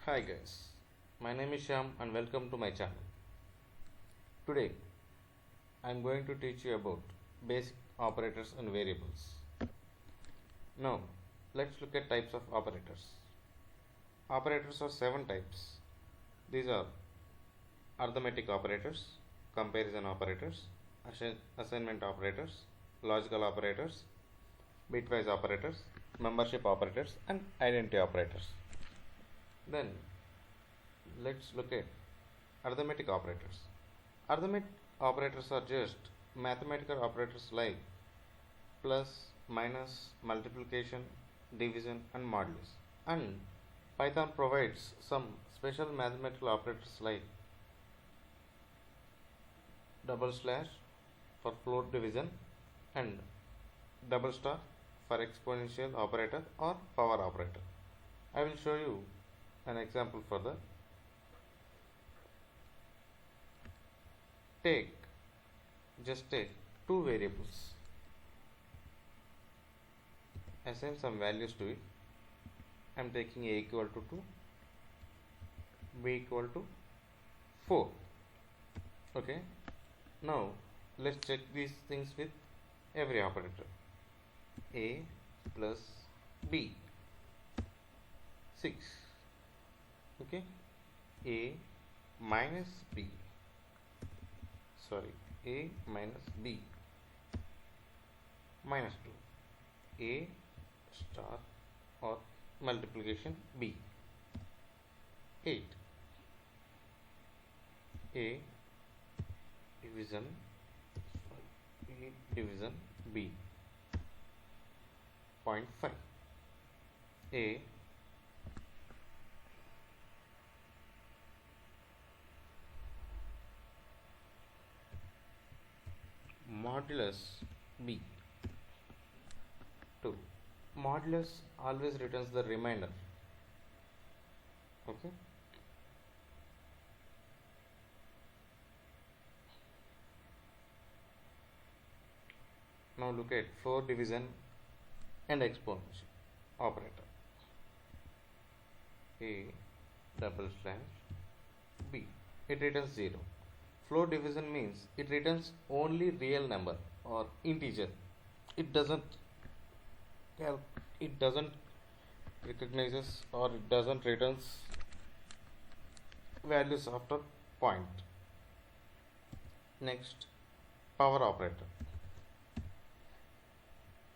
Hi guys, my name is Shyam and welcome to my channel. Today I am going to teach you about basic operators and variables. Now let's look at types of operators. Operators are 7 types. These are arithmetic operators, comparison operators, assignment operators, logical operators, bitwise operators, membership operators and identity operators. Then let's look at arithmetic operators. Arithmetic operators are just mathematical operators like plus, minus, multiplication, division and modulus. And Python provides some special mathematical operators like double slash for float division and double star for exponential operator or power operator. I will show you an example for that. Just take two variables, assign some values to it. I am taking a equal to 2, b equal to 4. Okay, now let's check these things with every operator. A plus b, 6. Okay, a minus b, a minus b, minus 2, a star or multiplication b, 8, a division b, 0.5, a modulus b, 2. Modulus always returns the remainder. Okay, now look at 4 division and exponential operator. A double slash b, it returns 0. Float division means it returns only real number or integer. It doesn't recognizes or it doesn't returns values after point. Next, power operator.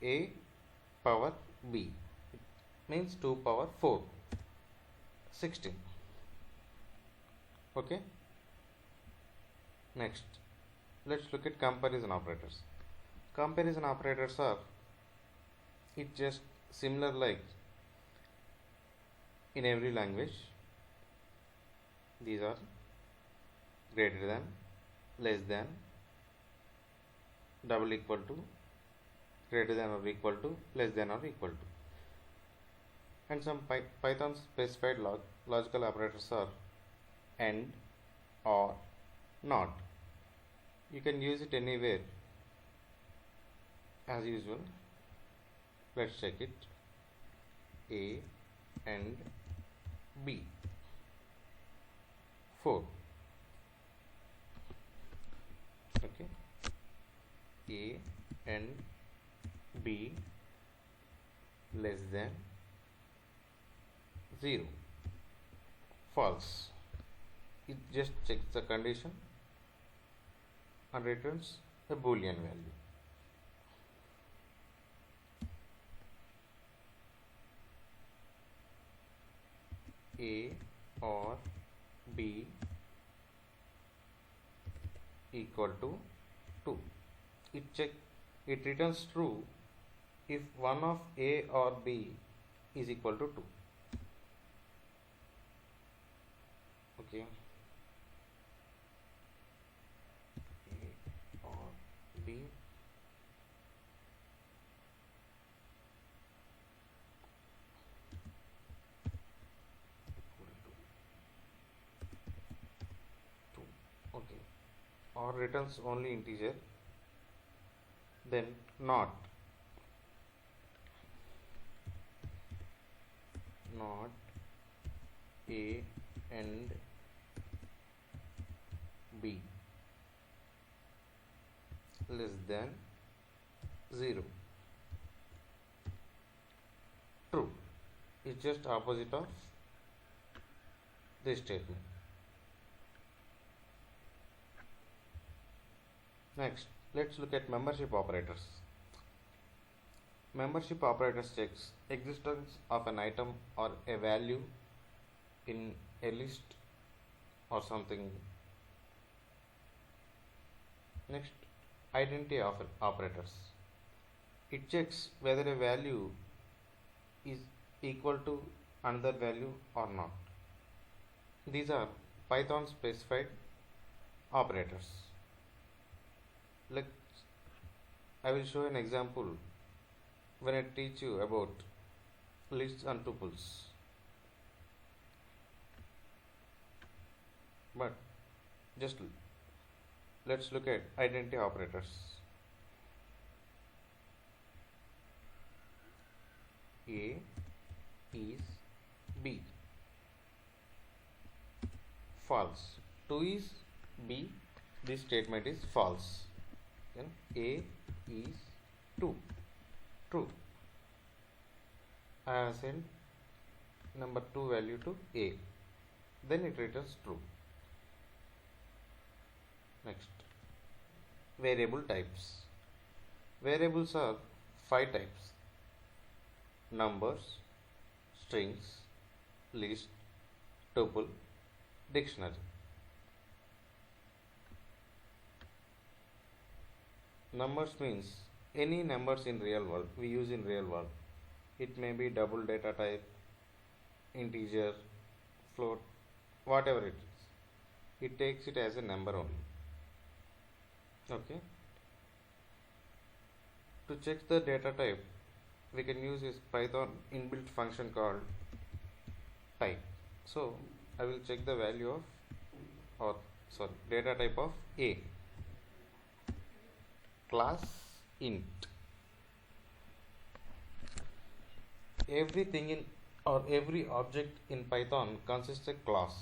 A power b, it means 2 power 4, 16. Okay, next let's look at comparison operators. Comparison operators are just similar like in every language. These are greater than, less than, double equal to, greater than or equal to, less than or equal to. And some Python specified logical operators are AND, OR, NOT. You can use it anywhere as usual. Let's check it. A and B, 4. Okay, A and B less than 0, false. It just checks the condition and returns a boolean value. A or B equal to 2. It returns true if one of A or B is equal to 2. Okay, A or B equal to 2. Okay, or returns only integer. Then not A and B less than 0. True. It's just opposite of this statement. Next, let's look at membership operators. Membership operators checks existence of an item or a value in a list or something. Next, identity operators. It checks whether a value is equal to another value or not. These are Python specified operators. I will show an example when I teach you about lists and tuples. But just let's look at identity operators. A is B. False. 2 is B. This statement is false. Then A is 2. True. I have sent number 2 value to A. Then it returns true. Next, variable types. Variables are 5 types: numbers, strings, list, tuple, dictionary. Numbers means any numbers in real world we use in real world. It may be double data type, integer, float, whatever it is. It takes it as a number only. Okay. To check the data type, we can use this Python inbuilt function called type. So I will check the value of data type of A. Class int. Everything in or every object in Python consists of a class.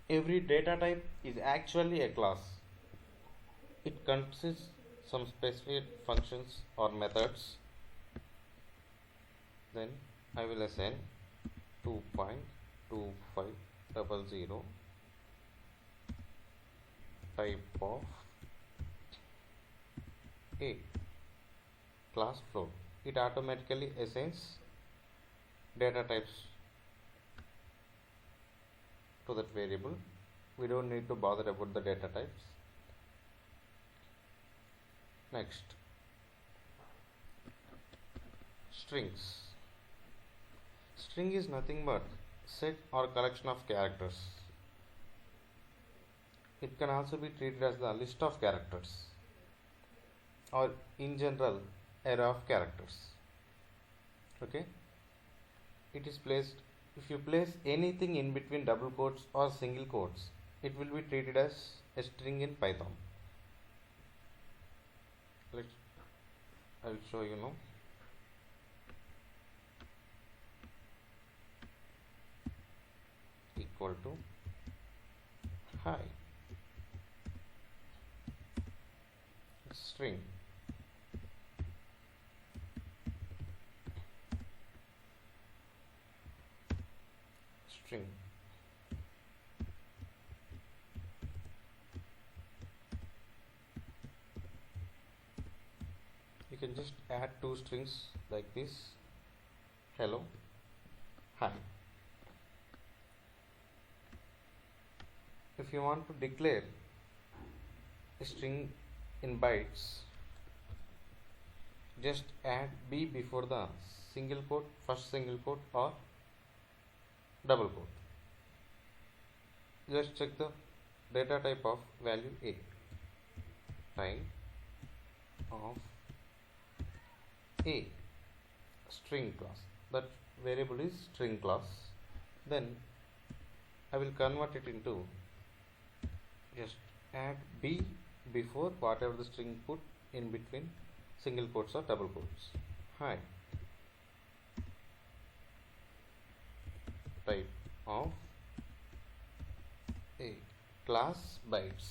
Every data type is actually a class. It consists some specific functions or methods. Then I will assign 2.2500 type of A class float. It automatically assigns data types to that variable. We don't need to bother about the data types. Next, strings. String is nothing but set or collection of characters. It can also be treated as the list of characters, or in general array of characters. Okay, it is placed, if you place anything in between double quotes or single quotes, it will be treated as a string in Python. I will show you now. Equal to hi string. You can just add 2 strings like this: hello, hi. If you want to declare a string in bytes, just add B before the single quote, first single quote or double quote. Just check the data type of value A. Type of A, string class. That variable is string class. Then I will convert it into, just add B before whatever the string put in between single quotes or double quotes. Hi. Type of class bytes.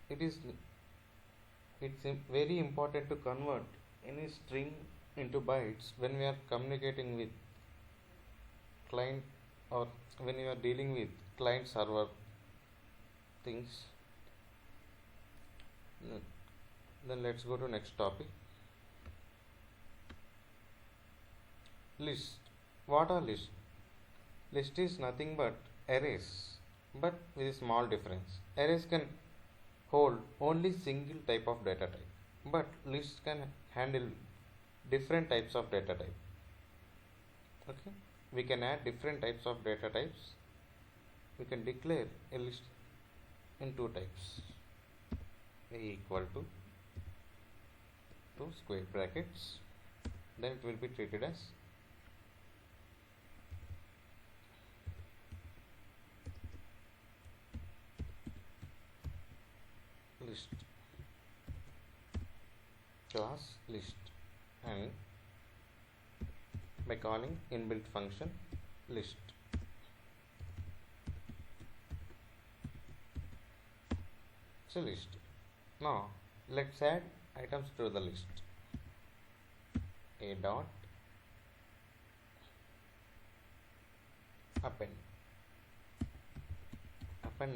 It's very important to convert any string into bytes when we are communicating with client, or when you are dealing with client server things. Then let's go to next topic. List. What are lists? List is nothing but arrays, but with a small difference. Arrays can hold only single type of data type, but lists can handle different types of data type. Okay, we can add different types of data types. We can declare a list in two types: a equal to square brackets, then it will be treated as list, class list, and by calling inbuilt function list. It's a list. Now let's add items to the list. A dot append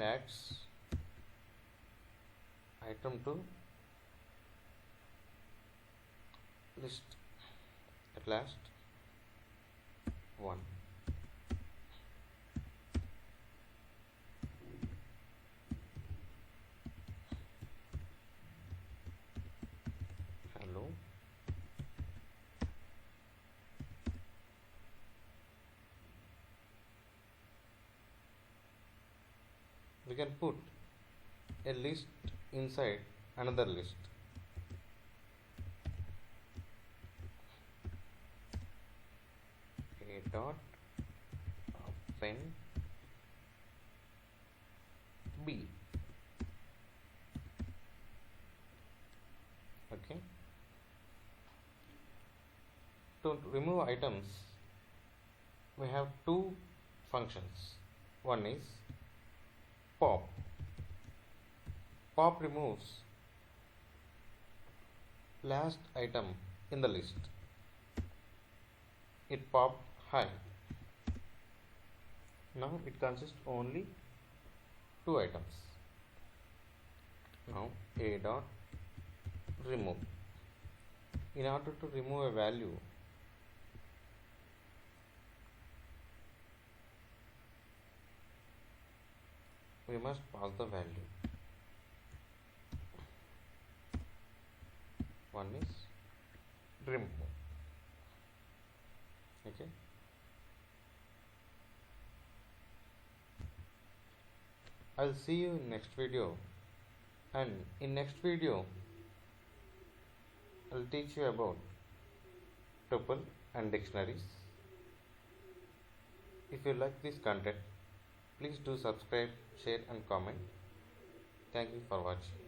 adds item to list. At last, 1. Hello. We can put a list inside another list. A dot append B. Okay. To remove items, we have two functions. One is pop. Pop removes last item in the list. It popped high. Now it consists only two items. Now a dot remove. In order to remove a value, we must pass the value. One is remove. Okay. I'll see you in next video, and in next video I'll teach you about tuple and dictionaries. If you like this content, please do subscribe, share and comment. Thank you for watching.